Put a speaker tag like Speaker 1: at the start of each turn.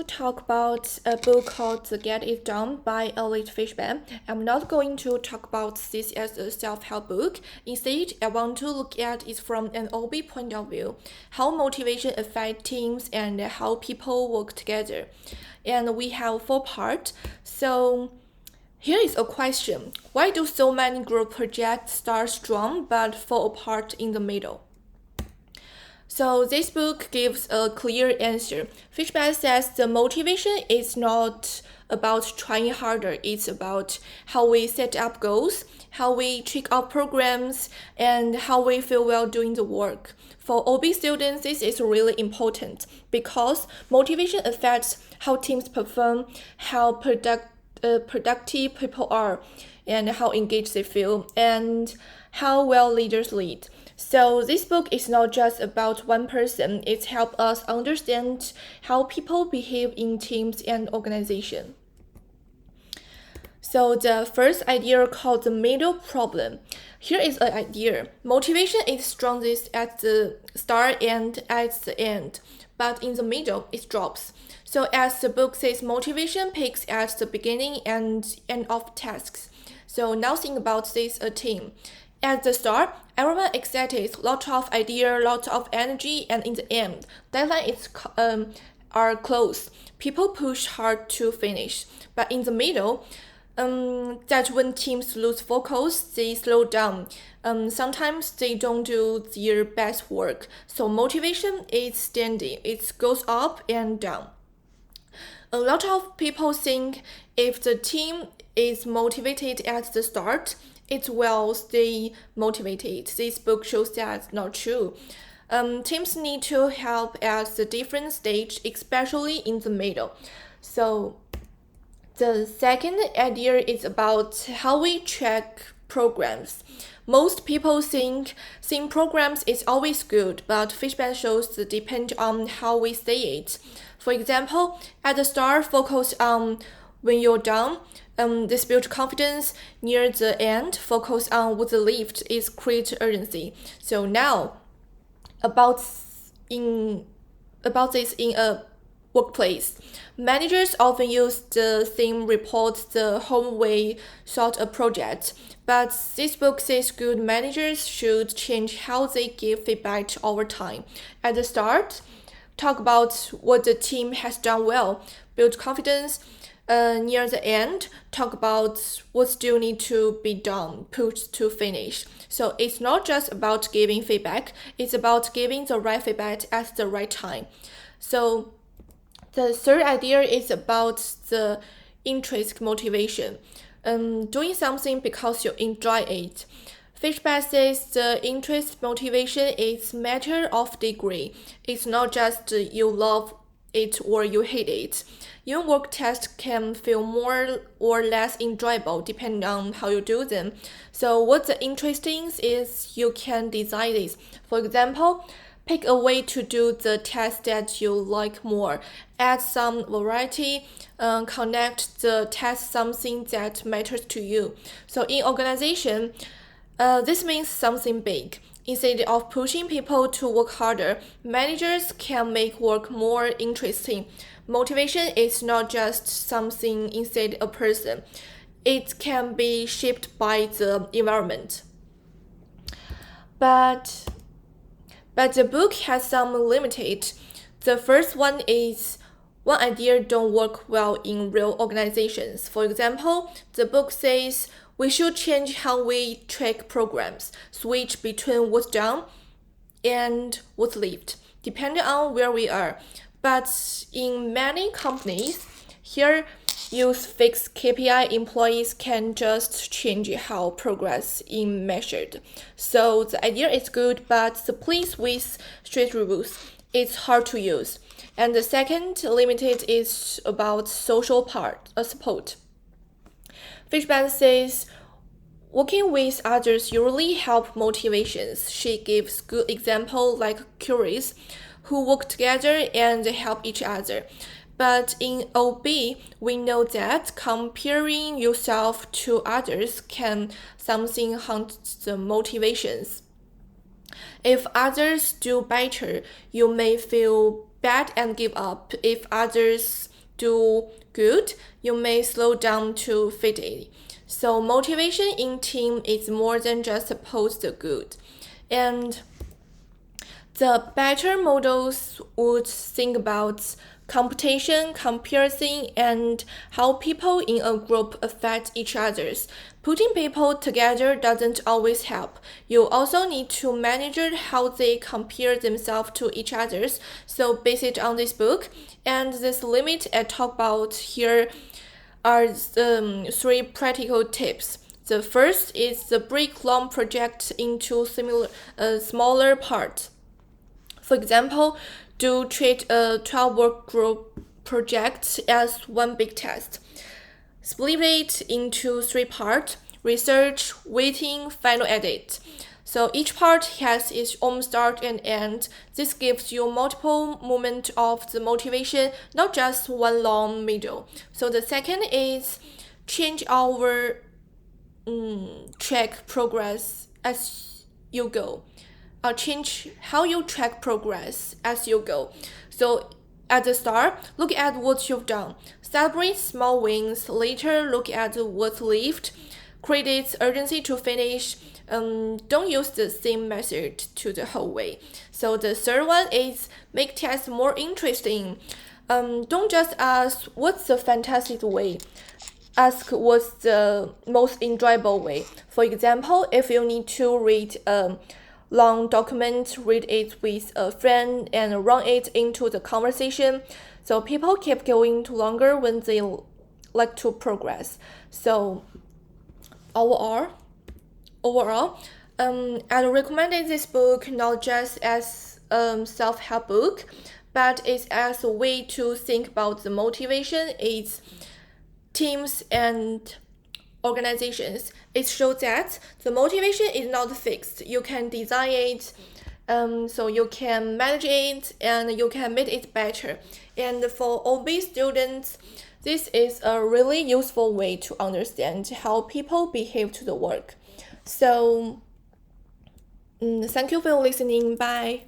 Speaker 1: to talk about a book called Get It Done by Elliot Fishman. I'm not going to talk about this as a self-help book. Instead, I want to look at it from an OB point of view, how motivation affects teams and how people work together. And we have 4 parts. So here is a question. Why do so many group projects start strong but fall apart in the middle? So this book gives a clear answer. Fishman says the motivation is not about trying harder. It's about how we set up goals, how we check out programs, and how we feel while doing the work. For OB students, this is really important because motivation affects how teams perform, how productive people are, and how engaged they feel, and how well leaders lead. So this book is not just about one person. It helps us understand how people behave in teams and organizations. So the first idea called the middle problem. Here is an idea. Motivation is strongest at the start and at the end, but in the middle it drops. So as the book says, motivation peaks at the beginning and end of tasks. So now think about this a team. At the start, everyone excited, lots of idea, lots of energy, and in the end, deadlines are close. People push hard to finish. But in the middle, that's when teams lose focus, they slow down. Sometimes they don't do their best work. So motivation is steady. It goes up and down. A lot of people think if the team is motivated at the start, it will stay motivated. This book shows that's not true. Teams need to help at the different stage, especially in the middle. So the second idea is about how we track programs. Most people think seeing programs is always good, but Fishman shows it depends on how we say it. For example, at the start, focus on when you're done. This builds confidence. Near the end, focus on what the lift is create urgency. So now, about this in a workplace. Managers often use the same report the whole way throughout a project, but this book says good managers should change how they give feedback over time. At the start, talk about what the team has done well, build confidence. Near the end, talk about what still need to be done, pushed to finish. So it's not just about giving feedback, it's about giving the right feedback at the right time. So the third idea is about the intrinsic motivation. Doing something because you enjoy it. Fishman says the intrinsic motivation is matter of degree. It's not just you love it or you hate it. Your work tasks can feel more or less enjoyable depending on how you do them. So what's interesting is you can design this. For example, pick a way to do the task that you like more. Add some variety, connect the task something that matters to you. So in organization, this means something big. Instead of pushing people to work harder, managers can make work more interesting. Motivation is not just something inside a person. It can be shaped by the environment. But the book has some limitations. The first one is one idea don't work well in real organizations. For example, the book says we should change how we track programs, switch between what's done and what's left, depending on where we are. But in many companies, here use fixed KPI, employees can just change how progress is measured. So the idea is good, but the place with strict rules, it's hard to use. And the second limited is about social support. Fishman says, working with others usually help motivations. She gives good example like Curies, who work together and help each other. But in OB, we know that comparing yourself to others can something haunt the motivations. If others do better, you may feel bad and give up. If others do good, you may slow down to fit it. So motivation in team is more than just supposed to good. And the better models would think about competition, comparison, and how people in a group affect each others. Putting people together doesn't always help. You also need to manage how they compare themselves to each others. So based on this book and this limit I talk about here are three practical tips. The first is the break long project into smaller parts. For example, do treat a 12-work group project as one big test. Split it into 3 parts: research, waiting, final edit. So each part has its own start and end. This gives you multiple moments of the motivation, not just one long middle. So the second is change our track progress as you go. Change how you track progress as you go. So at the start, look at what you've done. Celebrate small wins. Later, look at what's left. Create urgency to finish. Don't use the same method to the whole way. So the third one is make tests more interesting. Don't just ask what's the fantastic way. Ask what's the most enjoyable way. For example, if you need to read a long document, read it with a friend and run it into the conversation. So people keep going longer when they like to progress. So overall, I recommended this book not just as a self-help book, but it's as a way to think about the motivation, its teams and organizations. It shows that the motivation is not fixed. You can design it, so you can manage it, and you can make it better. And for OB students, this is a really useful way to understand how people behave to the work. So, thank you for listening. Bye.